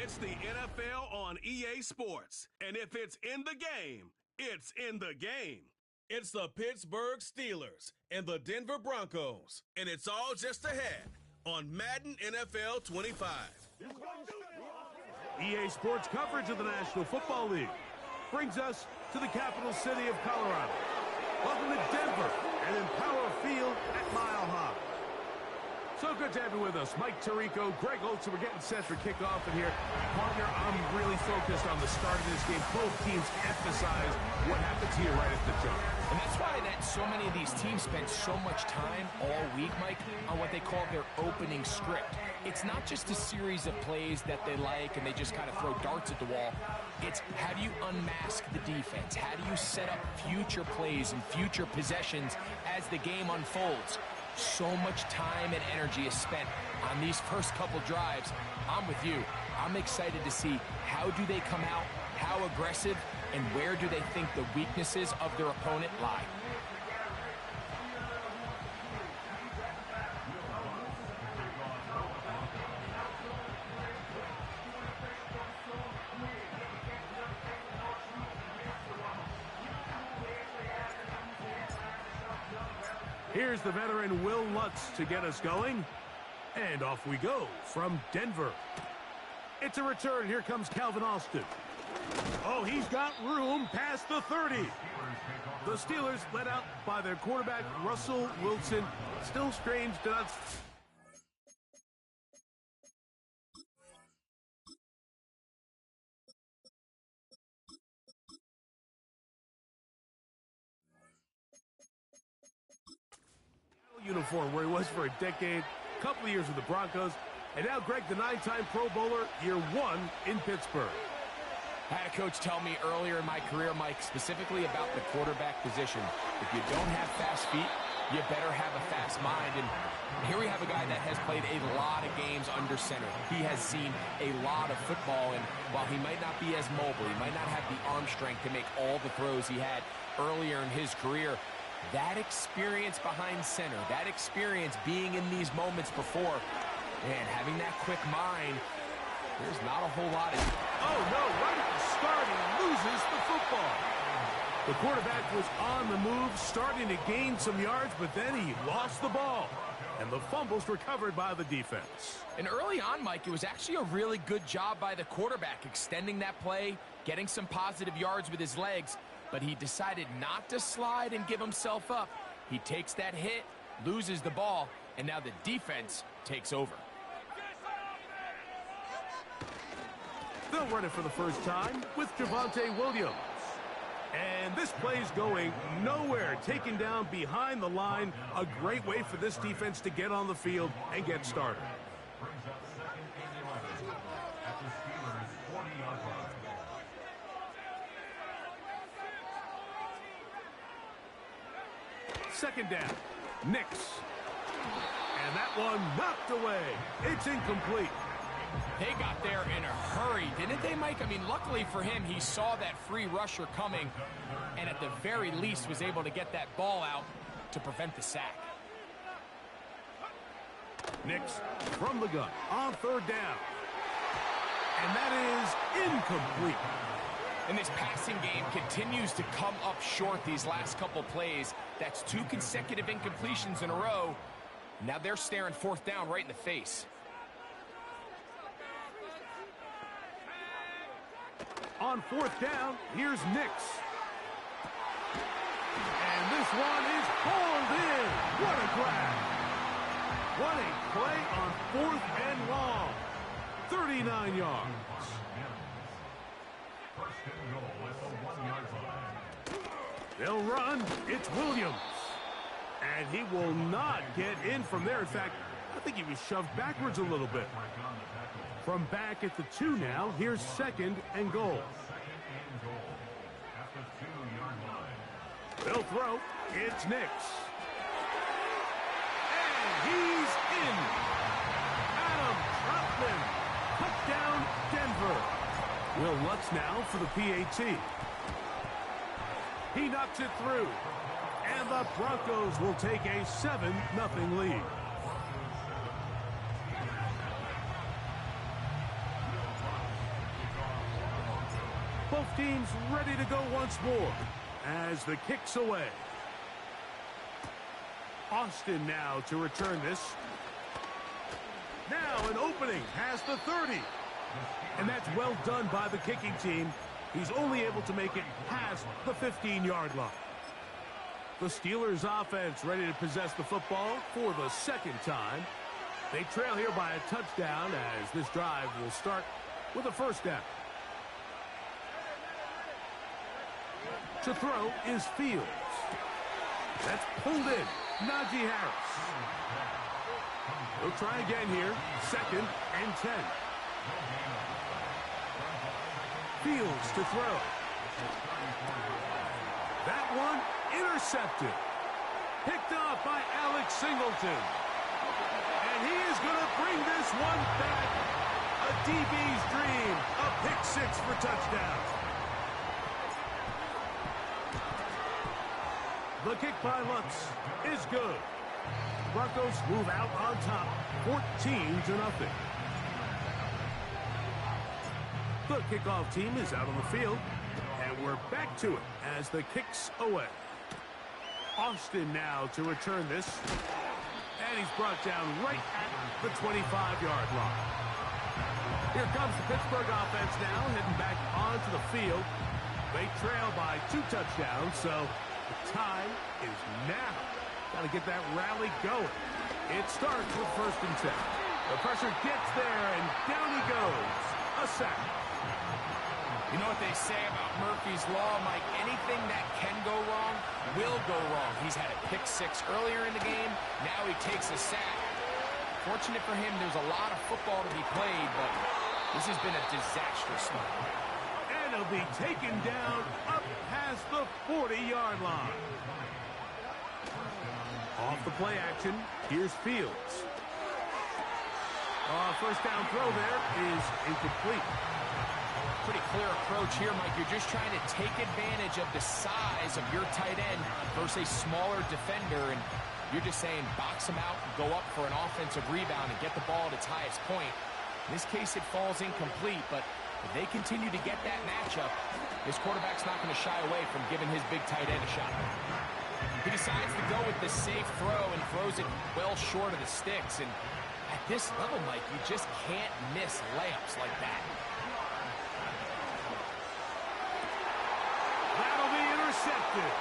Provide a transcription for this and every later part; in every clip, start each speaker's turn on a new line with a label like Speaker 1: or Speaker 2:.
Speaker 1: It's the NFL on EA Sports. And if it's in the game, it's in the game. It's the Pittsburgh Steelers and the Denver Broncos. And it's all just ahead on Madden NFL 25.
Speaker 2: EA Sports coverage of the National Football League brings us to the capital city of Colorado. Welcome to Denver and Empower Field at Mile High. So good to have you with us. Mike Tirico, Greg Olson. We're getting set for kickoff in here. Partner, I'm really focused on the start of this game. Both teams emphasize what happens here right at the jump.
Speaker 3: And that's why so many of these teams spend so much time all week, Mike, on what they call their opening script. It's not just a series of plays that they like and they just kind of throw darts at the wall. It's how do you unmask the defense? How do you set up future plays and future possessions as the game unfolds? So much time and energy is spent on these first couple drives. I'm with you. I'm excited to see how do they come out, how aggressive, and where do they think the weaknesses of their opponent lie.
Speaker 2: Here's the veteran Will Lutz to get us going. And off we go from Denver. It's a return. Here comes Calvin Austin. Oh, he's got room past the 30. The Steelers led out by their quarterback, Russell Wilson. Still strange to not... uniform where he was for a decade, a couple of years with the Broncos, and now Greg, the 9-time Pro Bowler, year 1 in Pittsburgh.
Speaker 3: I had a coach tell me earlier in my career, Mike, specifically about the quarterback position. If you don't have fast feet, you better have a fast mind. And here we have a guy that has played a lot of games under center. He has seen a lot of football, and while he might not be as mobile, he might not have the arm strength to make all the throws he had earlier in his career, that experience behind center, that experience being in these moments before, man, having that quick mind, there's not a whole lot of...
Speaker 2: Oh, no, right at the start, he loses the football. The quarterback was on the move, starting to gain some yards, but then he lost the ball. And the fumble's recovered by the defense.
Speaker 3: And early on, Mike, it was actually a really good job by the quarterback, extending that play, getting some positive yards with his legs, but he decided not to slide and give himself up. He takes that hit, loses the ball, and now the defense takes over.
Speaker 2: They'll run it for the first time with Javonte Williams. And this play's going nowhere, taken down behind the line. A great way for this defense to get on the field and get started. Second down, Nix. And that one knocked away. It's incomplete.
Speaker 3: They got there in a hurry, didn't they, Mike? I mean, luckily for him, he saw that free rusher coming and at the very least was able to get that ball out to prevent the sack.
Speaker 2: Nix from the gun on third down. And that is incomplete.
Speaker 3: And this passing game continues to come up short these last couple plays. That's 2 consecutive incompletions in a row. Now they're staring fourth down right in the face.
Speaker 2: On fourth down, here's Nix. And this one is hauled in. What a grab. What a play on fourth and long. 39 yards.
Speaker 4: First and goal at the 1-yard line.
Speaker 2: They'll run. It's Williams. And he will not get in from there. In fact, I think he was shoved backwards a little bit. From back at the 2 now, here's second and goal.
Speaker 4: Second and goal at the 2-yard line.
Speaker 2: They'll throw. It's Nix. And he's in. Adam Troutman. Touchdown, Denver. Will Lutz now for the PAT. He knocks it through. And the Broncos will take a 7-0 lead. Both teams ready to go once more as the kick's away. Austin now to return this. Now an opening past the 30. And that's well done by the kicking team. He's only able to make it past the 15-yard line. The Steelers offense ready to possess the football for the second time. They trail here by a touchdown as this drive will start with a first down. To throw is Fields. That's pulled in. Najee Harris. He'll try again here. 2nd and 10. Fields to throw. That one intercepted. Picked off by Alex Singleton. And he is going to bring this one back. A DB's dream. A pick 6 for touchdown. The kick by Lutz is good. Broncos move out on top, 14-0. The kickoff team is out on the field, and we're back to it as the kick's away. Austin now to return this, and he's brought down right at the 25-yard line. Here comes the Pittsburgh offense now, heading back onto the field. They trail by 2 touchdowns, so the time is now. Got to get that rally going. It starts with 1st and 10. The pressure gets there, and down he goes. A sack.
Speaker 3: You know what they say about Murphy's Law, Mike? Anything that can go wrong will go wrong. He's had a pick 6 earlier in the game. Now he takes a sack. Fortunate for him, there's a lot of football to be played, but this has been a disastrous start.
Speaker 2: And he'll be taken down up past the 40-yard line. Off the play action, here's Fields. First down throw there is incomplete.
Speaker 3: Pretty clear approach here, Mike. You're just trying to take advantage of the size of your tight end versus a smaller defender, and you're just saying box him out, go up for an offensive rebound, and get the ball at its highest point. In this case, it falls incomplete, but if they continue to get that matchup, this quarterback's not going to shy away from giving his big tight end a shot. He decides to go with the safe throw and throws it well short of the sticks. And at this level, Mike, you just can't miss layups like that.
Speaker 2: That'll be intercepted.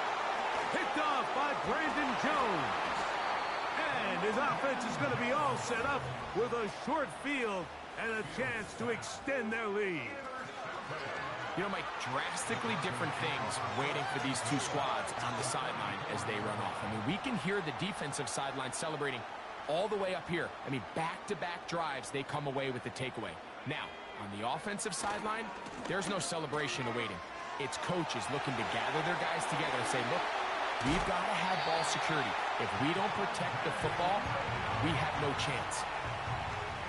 Speaker 2: Picked off by Brandon Jones. And his offense is going to be all set up with a short field and a chance to extend their lead.
Speaker 3: You know, Mike, drastically different things waiting for these two squads on the sideline as they run off. I mean, we can hear the defensive sideline celebrating all the way up here. I mean, back-to-back drives, they come away with the takeaway. Now, on the offensive sideline, there's no celebration awaiting. It's coaches looking to gather their guys together and say, look, we've got to have ball security. If we don't protect the football, we have no chance.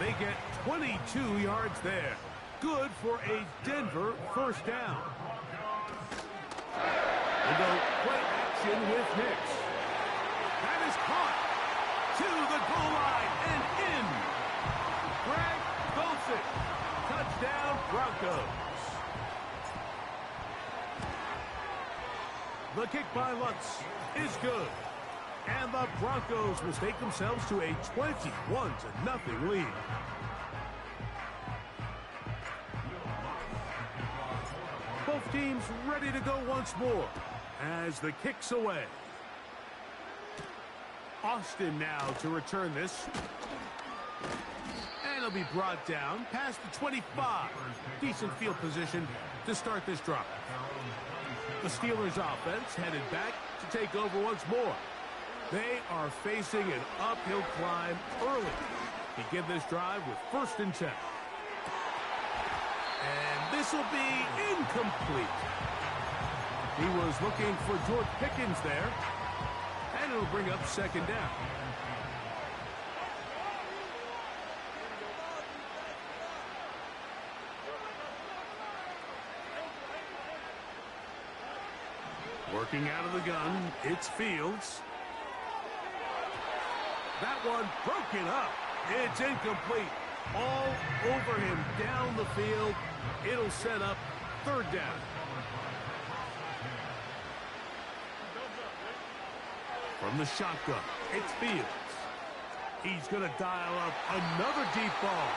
Speaker 2: They get 22 yards there. Good for a Denver first down. They go play action with Hicks. That is caught to the goal line and in. Greg Dulcich. Touchdown Broncos. The kick by Lutz is good. And the Broncos will stake themselves to a 21-0 lead. Both teams ready to go once more as the kick's away. Austin now to return this. And it'll be brought down past the 25. Decent field position to start this drive. The Steelers offense headed back to take over once more. They are facing an uphill climb early. Begin this drive with 1st and 10. And this will be incomplete. He was looking for George Pickens there. And it'll bring up 2nd down. Working out of the gun, it's Fields. That one broken up. It's incomplete. All over him down the field. It'll set up 3rd down. From the shotgun, it's Fields. He's going to dial up another deep ball.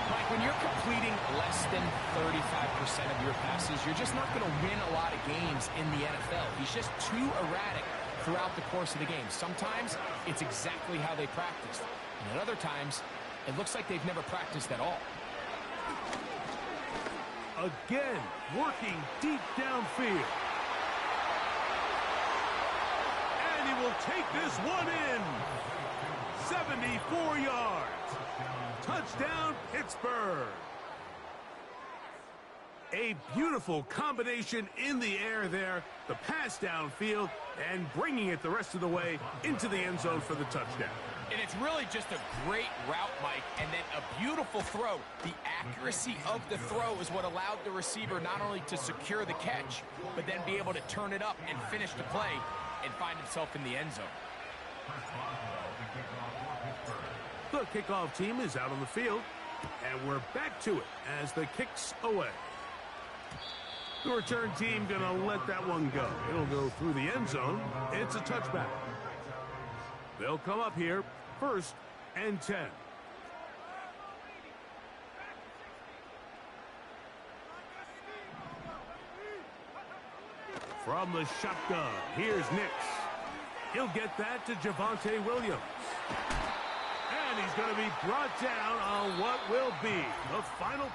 Speaker 3: Mike, when you're completing less than 35% of your passes, you're just not going to win a lot of games in the NFL. He's just too erratic throughout the course of the game. Sometimes it's exactly how they practiced. And at other times, it looks like they've never practiced at all.
Speaker 2: Again, working deep downfield. And he will take this one in. 74 yards. Touchdown, Pittsburgh. A beautiful combination in the air there. The pass downfield and bringing it the rest of the way into the end zone for the touchdown.
Speaker 3: And it's really just a great route, Mike, and then a beautiful throw. The accuracy of the throw is what allowed the receiver not only to secure the catch, but then be able to turn it up and finish the play and find himself in the end zone.
Speaker 2: The kickoff team is out on the field, and we're back to it as the kick's away. The return team going to let that one go. It'll go through the end zone. It's a touchback. They'll come up here, 1st and 10. From the shotgun, here's Nix. He'll get that to Javonte Williams. And he's going to be brought down on what will be the final.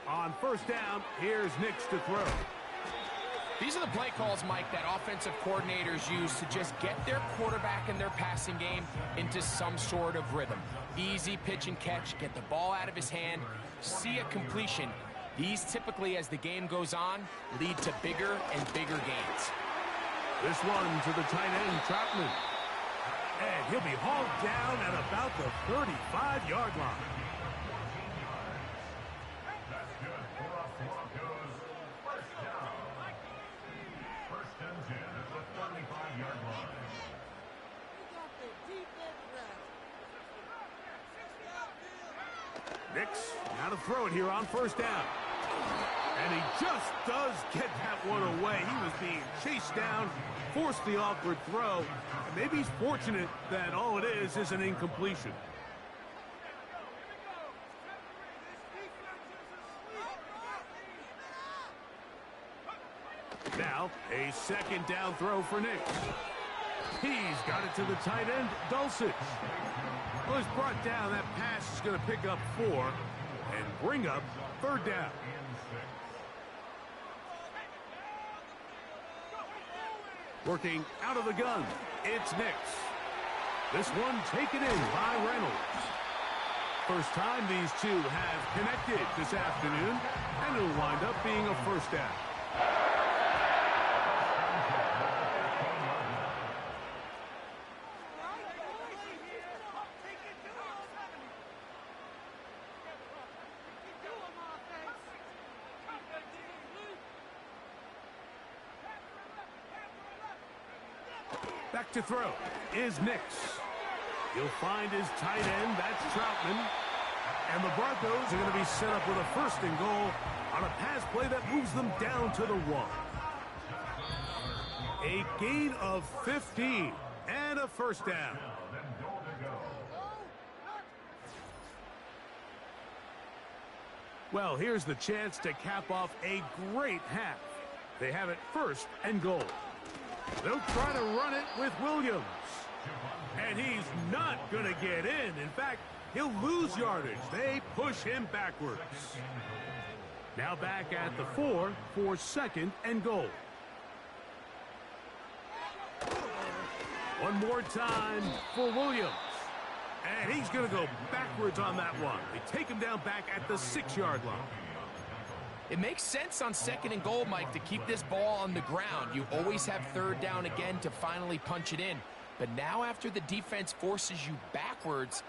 Speaker 2: On 1st down, here's Nix to throw.
Speaker 3: These are the play calls, Mike, that offensive coordinators use to just get their quarterback and their passing game into some sort of rhythm. Easy pitch and catch, get the ball out of his hand, see a completion. These typically, as the game goes on, lead to bigger and bigger gains.
Speaker 2: This one to the tight end, Troutman. And he'll be hauled down at about the 35-yard line. Nix, now to throw it here on 1st down. And he just does get that one away. He was being chased down, forced the awkward throw. And maybe he's fortunate that all it is an incompletion. Now, a 2nd down throw for Nix. He's got it to the tight end, Dulcich. Well, he's brought down. That pass is going to pick up 4 and bring up 3rd down. Working out of the gun, it's Nix. This one taken in by Reynolds. First time these two have connected this afternoon, and it'll wind up being a 1st down. Back to throw is Nix. He'll find his tight end, that's Troutman. And the Broncos are going to be set up with a 1st and goal on a pass play that moves them down to the 1. A gain of 15 and a 1st down. Well, here's the chance to cap off a great half. They have it 1st and goal. They'll try to run it with Williams. And he's not going to get in. In fact, he'll lose yardage. They push him backwards. Now back at the 4 for 2nd and goal. One more time for Williams. And he's going to go backwards on that one. They take him down back at the 6-yard line.
Speaker 3: It makes sense on 2nd and goal, Mike, to keep this ball on the ground. You always have 3rd down again to finally punch it in. But now after the defense forces you backwards,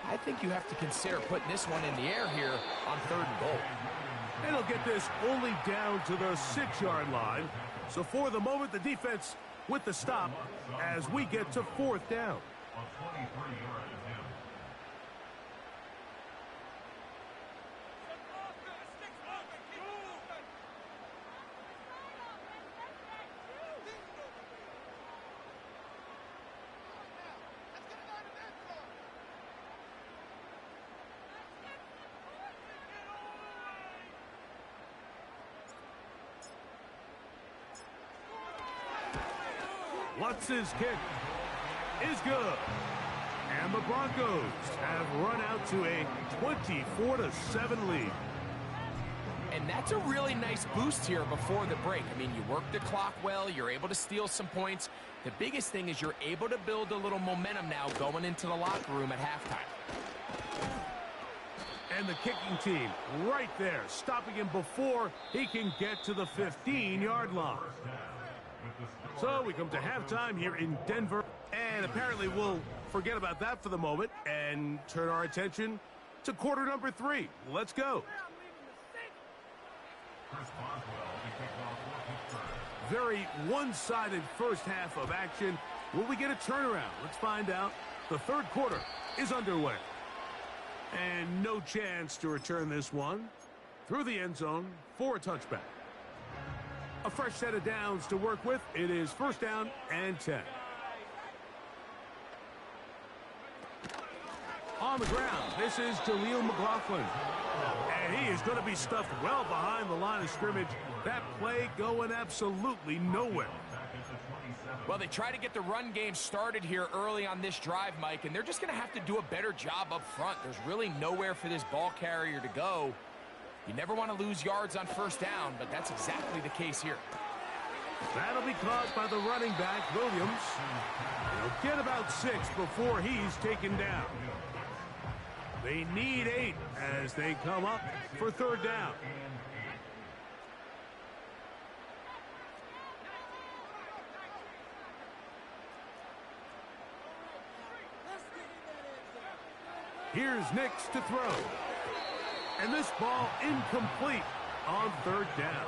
Speaker 3: I think you have to consider putting this one in the air here on 3rd and goal.
Speaker 2: And he'll get this only down to the 6-yard line. So for the moment, the defense with the stop as we get to 4th down.
Speaker 4: A 23-yard attempt.
Speaker 2: Lutz's kick is good. And the Broncos have run out to a 24-7 lead.
Speaker 3: And that's a really nice boost here before the break. I mean, you work the clock well. You're able to steal some points. The biggest thing is you're able to build a little momentum now going into the locker room at halftime.
Speaker 2: And the kicking team right there, stopping him before he can get to the 15-yard line. So we come to halftime here in Denver, and apparently we'll forget about that for the moment and turn our attention to quarter number 3. Let's go. Very one-sided first half of action. Will we get a turnaround? Let's find out. The third quarter is underway. And no chance to return this one through the end zone for a touchback. A fresh set of downs to work with. It is 1st down and 10. On the ground, this is Jaleel McLaughlin. And he is going to be stuffed well behind the line of scrimmage. That play going absolutely nowhere.
Speaker 3: Well, they try to get the run game started here early on this drive, Mike, and they're just going to have to do a better job up front. There's really nowhere for this ball carrier to go. You never want to lose yards on 1st down, but that's exactly the case here.
Speaker 2: That'll be caught by the running back, Williams. He'll get about 6 before he's taken down. They need 8 as they come up for 3rd down. Here's Nix to throw. And this ball incomplete on 3rd down.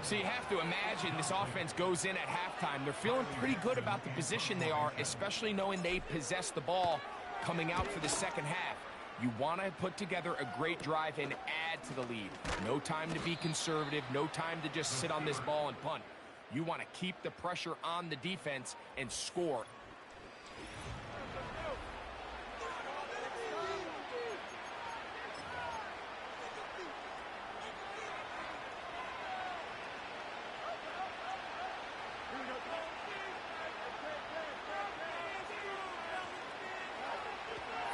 Speaker 3: So you have to imagine this offense goes in at halftime. They're feeling pretty good about the position they are, especially knowing they possess the ball coming out for the second half. You want to put together a great drive and add to the lead. No time to be conservative, no time to just sit on this ball and punt. You want to keep the pressure on the defense and score.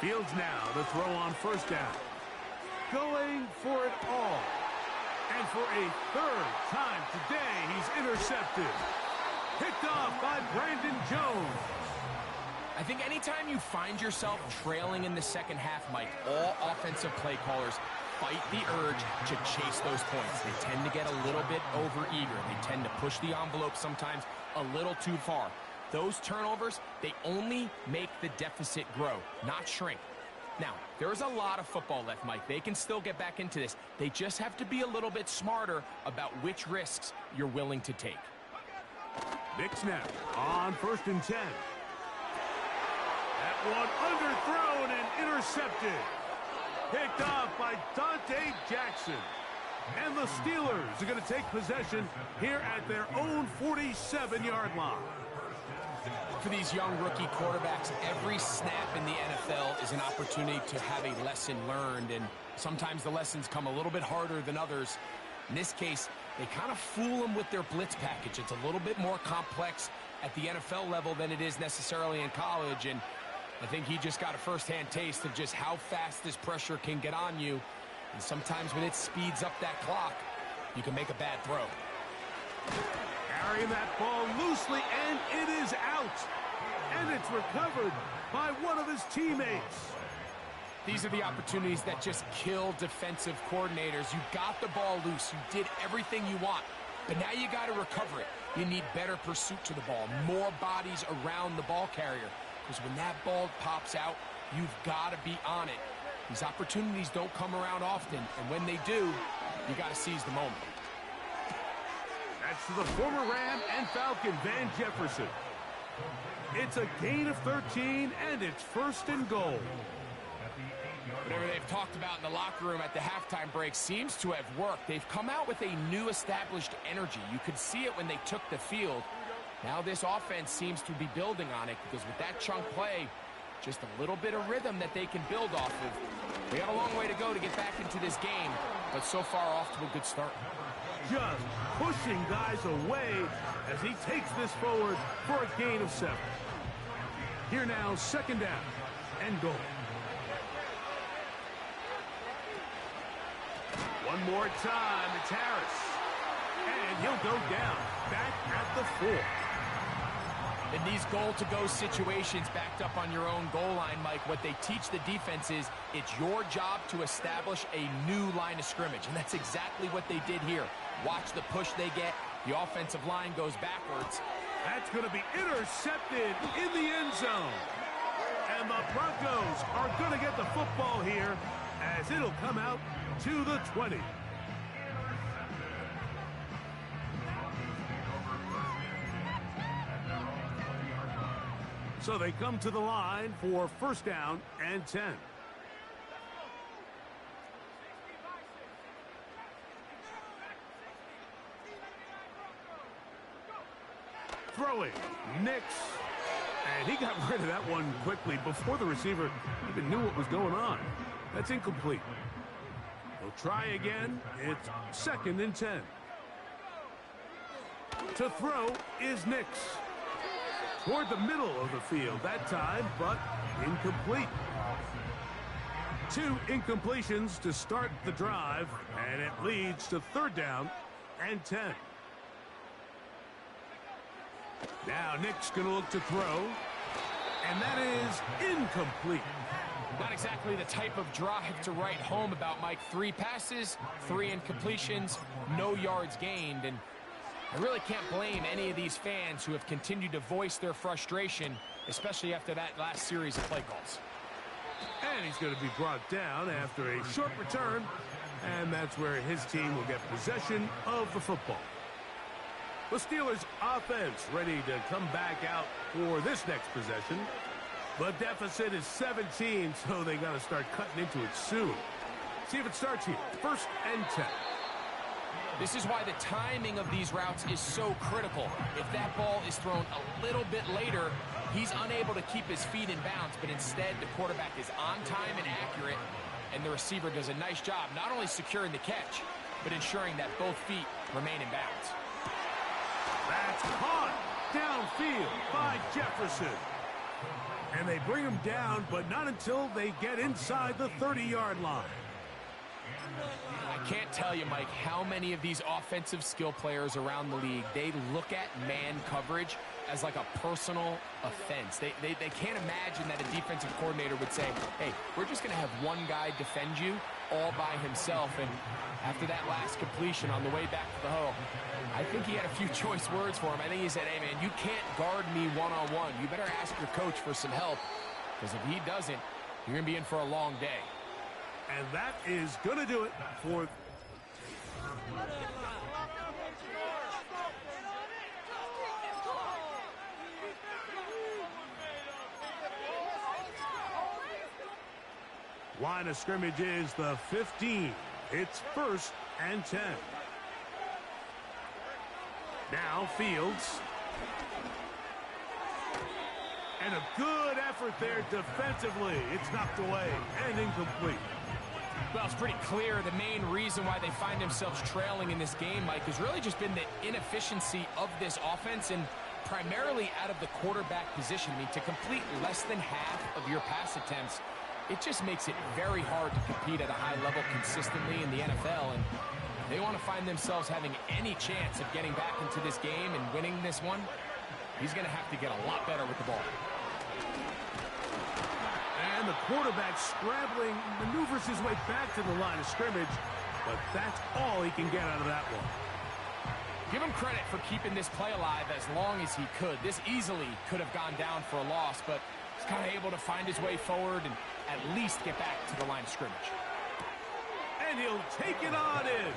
Speaker 2: Fields now to throw on 1st down. Going for it all. And for a 3rd time today, he's intercepted. Picked off by Brandon Jones.
Speaker 3: I think anytime you find yourself trailing in the second half, Mike, all offensive play callers fight the urge to chase those points. They tend to get a little bit overeager. They tend to push the envelope sometimes a little too far. Those turnovers, they only make the deficit grow, not shrink. Now, there's a lot of football left, Mike. They can still get back into this. They just have to be a little bit smarter about which risks you're willing to take.
Speaker 2: Big snap on 1st and 10. That one underthrown and intercepted. Picked off by Dante Jackson. And the Steelers are going to take possession here at their own 47-yard line.
Speaker 3: For these young rookie quarterbacks, every snap in the NFL is an opportunity to have a lesson learned, and sometimes the lessons come a little bit harder than others. In this case, they kind of fool them with their blitz package. It's a little bit more complex at the NFL level than it is necessarily in college, and I think he just got a first-hand taste of just how fast this pressure can get on you, and sometimes when it speeds up that clock, you can make a bad throw.
Speaker 2: Carrying that ball loosely, and it is out. And it's recovered by one of his teammates.
Speaker 3: These are the opportunities that just kill defensive coordinators. You got the ball loose. You did everything you want. But now you got to recover it. You need better pursuit to the ball, more bodies around the ball carrier. Because when that ball pops out, you've got to be on it. These opportunities don't come around often, and when they do, you got to seize the moment.
Speaker 2: That's to the former Ram and Falcon, Van Jefferson. It's a gain of 13, and it's 1st and goal.
Speaker 3: Whatever they've talked about in the locker room at the halftime break seems to have worked. They've come out with a new established energy. You could see it when they took the field. Now this offense seems to be building on it because with that chunk play, just a little bit of rhythm that they can build off of. They got a long way to go to get back into this game, but so far off to a good start.
Speaker 2: Just pushing guys away as he takes this forward for a gain of 7. Here now, 2nd down and goal. One more time, it's Harris. And he'll go down, back at the 4.
Speaker 3: In these goal-to-go situations backed up on your own goal line, Mike, what they teach the defense is it's your job to establish a new line of scrimmage, and that's exactly what they did here. Watch the push they get. The offensive line goes backwards.
Speaker 2: That's going to be intercepted in the end zone. And the Broncos are going to get the football here as it'll come out to the 20. So they come to the line for 1st down and 10. Throwing, Nix. And he got rid of that one quickly before the receiver even knew what was going on. That's incomplete. He'll try again. It's 2nd and 10. To throw is Nix. Toward the middle of the field that time, but incomplete. 2 incompletions to start the drive, and it leads to 3rd down and 10. Now Nick's going to look to throw, and that is incomplete.
Speaker 3: Not exactly the type of drive to write home about, Mike. 3 passes, 3 incompletions, no yards gained, and I really can't blame any of these fans who have continued to voice their frustration, especially after that last series of play calls.
Speaker 2: And he's going to be brought down after a short return, and that's where his team will get possession of the football. The Steelers' offense ready to come back out for this next possession. The deficit is 17, so they got to start cutting into it soon. See if it starts here. 1st and 10.
Speaker 3: This is why the timing of these routes is so critical. If that ball is thrown a little bit later, he's unable to keep his feet in bounds, but instead the quarterback is on time and accurate, and the receiver does a nice job not only securing the catch, but ensuring that both feet remain in bounds.
Speaker 2: That's caught downfield by Jefferson. And they bring him down, but not until they get inside the 30-yard line.
Speaker 3: I can't tell you, Mike, how many of these offensive skill players around the league, they look at man coverage as like a personal offense. They can't imagine that a defensive coordinator would say, hey, we're just going to have one guy defend you all by himself. And after that last completion on the way back to the huddle, I think he had a few choice words for him. I think he said, hey, man, you can't guard me one-on-one. You better ask your coach for some help, because if he doesn't, you're going to be in for a long day.
Speaker 2: And that is going to do it for... Line of scrimmage is the 15. It's 1st and 10. Now Fields. And a good effort there defensively. It's knocked away and incomplete.
Speaker 3: Well, it's pretty clear the main reason why they find themselves trailing in this game, Mike, has really just been the inefficiency of this offense and primarily out of the quarterback position. I mean, to complete less than half of your pass attempts, it just makes it very hard to compete at a high level consistently in the NFL. And if they want to find themselves having any chance of getting back into this game and winning this one, he's going to have to get a lot better with the ball.
Speaker 2: And the quarterback scrambling, maneuvers his way back to the line of scrimmage, but that's all he can get out of that one.
Speaker 3: Give him credit for keeping this play alive as long as he could. This easily could have gone down for a loss, but He's kind of able to find his way forward and at least get back to the line of scrimmage.
Speaker 2: And he'll take it on in.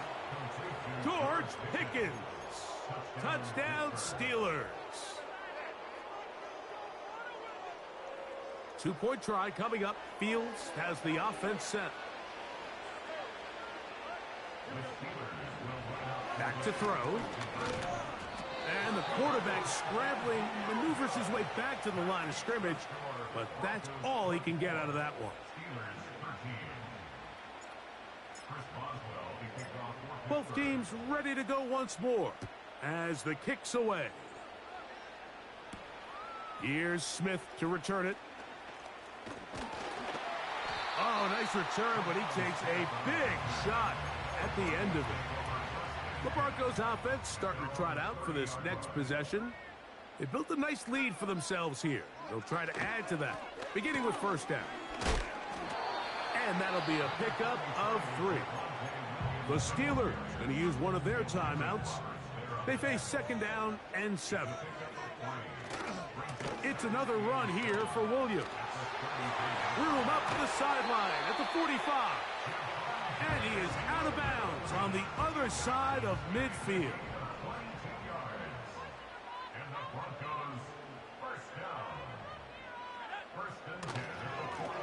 Speaker 2: George Pickens. Touchdown, Steelers. 2-point try coming up. Fields has the offense set. Back to throw. And the quarterback scrambling, maneuvers his way back to the line of scrimmage, but that's all he can get out of that one. Both teams ready to go once more as the kick's away. Here's Smith to return it. Oh, nice return, but he takes a big shot at the end of it. The Broncos offense starting to trot out for this next possession. They built a nice lead for themselves here. They'll try to add to that, beginning with first down. And that'll be a pickup of 3. The Steelers going to use one of their timeouts. They face second down and 7. It's another run here for Williams. Room up to the sideline at the 45. And he is out of bounds on the other side of midfield.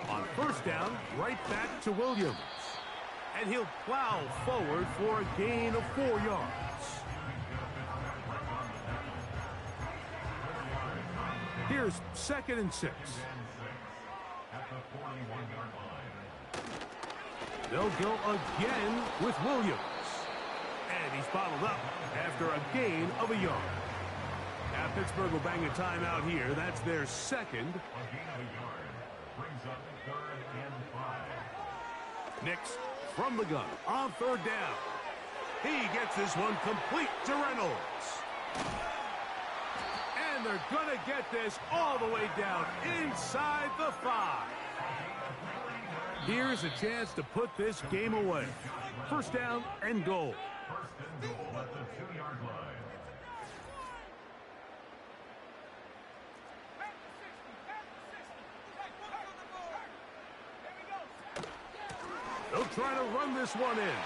Speaker 2: On first down, right back to Williams. And he'll plow forward for a gain of 4 yards. Here's second and 6. They'll go again with Williams. And he's bottled up after a gain of a yard. Now Pittsburgh will bang a timeout here. That's their second. Nix from the gun on third down. He gets this one complete to Reynolds. And they're going to get this all the way down inside the 5. Here's a chance to put this game away. First down and goal.
Speaker 4: First and goal at the 2-yard line.
Speaker 2: They'll try to run this one in.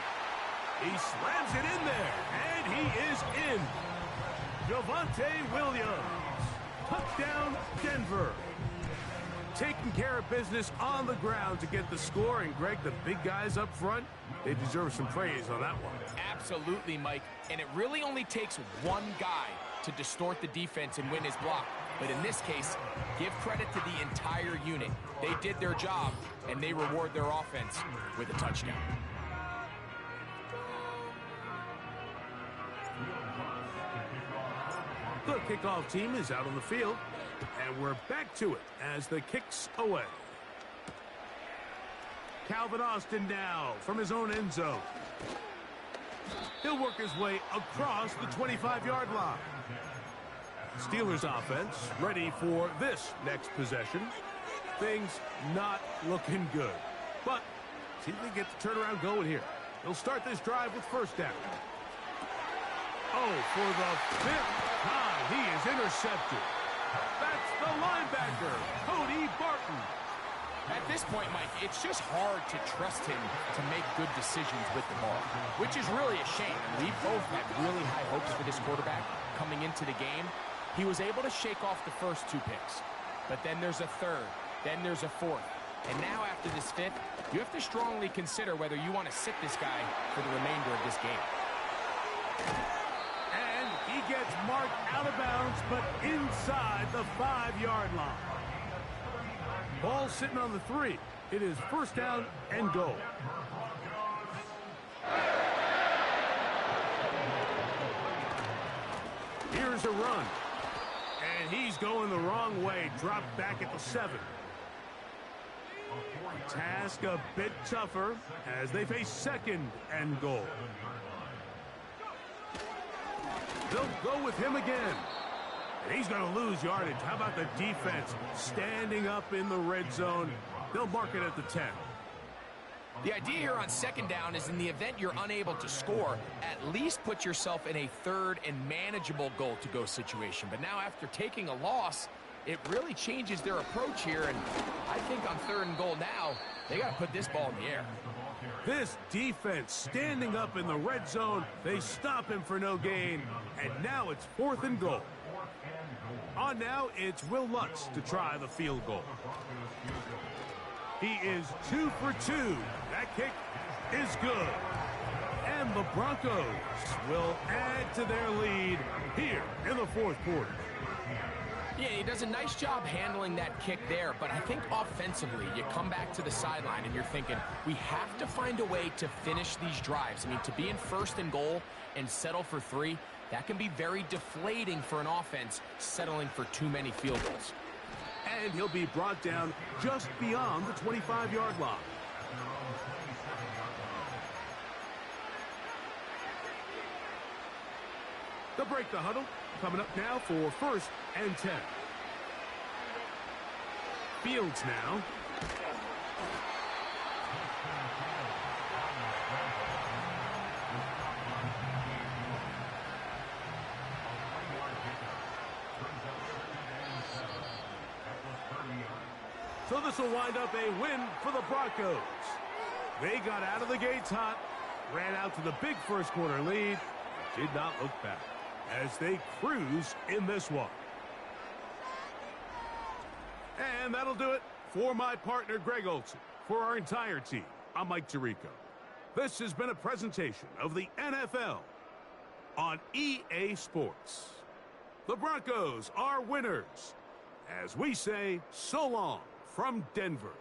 Speaker 2: He slams it in there, and he is in. Javonte Williams. Touchdown, Denver. Taking care of business on the ground to get the score. And, Greg, the big guys up front, they deserve some praise on that one.
Speaker 3: Absolutely, Mike. And it really only takes one guy to distort the defense and win his block. But in this case, give credit to the entire unit. They did their job, and they reward their offense with a touchdown.
Speaker 2: The kickoff team is out on the field, and we're back to it as the kick's away. Calvin Austin now from his own end zone. He'll work his way across the 25-yard line. Steelers offense ready for this next possession. Things not looking good, but see if they get the turnaround going here. They'll start this drive with first down. Oh, for the 5th time, he is intercepted. That's the linebacker, Cody Barton.
Speaker 3: At this point, Mike, it's just hard to trust him to make good decisions with the ball, which is really a shame. We both had really high hopes for this quarterback coming into the game. He was able to shake off the first 2 picks, but then there's a 3rd, then there's a 4th. And now after this 5th, you have to strongly consider whether you want to sit this guy for the remainder of this game.
Speaker 2: And he gets marked out of bounds, but inside the 5-yard line. Ball sitting on the 3. It is first down and goal. Here's a run. And he's going the wrong way. Dropped back at the 7. Task a bit tougher as they face second and goal. They'll go with him again. And he's going to lose yardage. How about the defense standing up in the red zone? They'll mark it at the 10.
Speaker 3: The idea here on second down is in the event you're unable to score, at least put yourself in a 3rd and manageable goal-to-go situation. But now after taking a loss, it really changes their approach here, and I think on 3rd and goal now, they got to put this ball in the air.
Speaker 2: This defense standing up in the red zone. They stop him for no gain, and now it's 4th and goal. On now, it's Will Lutz to try the field goal. He is 2 for 2. That kick is good. And the Broncos will add to their lead here in the 4th quarter.
Speaker 3: Yeah, he does a nice job handling that kick there, but I think offensively, you come back to the sideline and you're thinking, we have to find a way to finish these drives. I mean, to be in 1st and goal and settle for 3, that can be very deflating for an offense settling for too many field goals.
Speaker 2: And he'll be brought down just beyond the 25-yard line. They'll break the huddle. Coming up now for 1st and 10. Fields now. So this will wind up a win for the Broncos. They got out of the gates hot, ran out to the big 1st quarter lead, did not look back as they cruise in this one. And that'll do it for my partner, Greg Olson. For our entire team, I'm Mike Tirico. This has been a presentation of the NFL on EA Sports. The Broncos are winners. As we say, so long from Denver.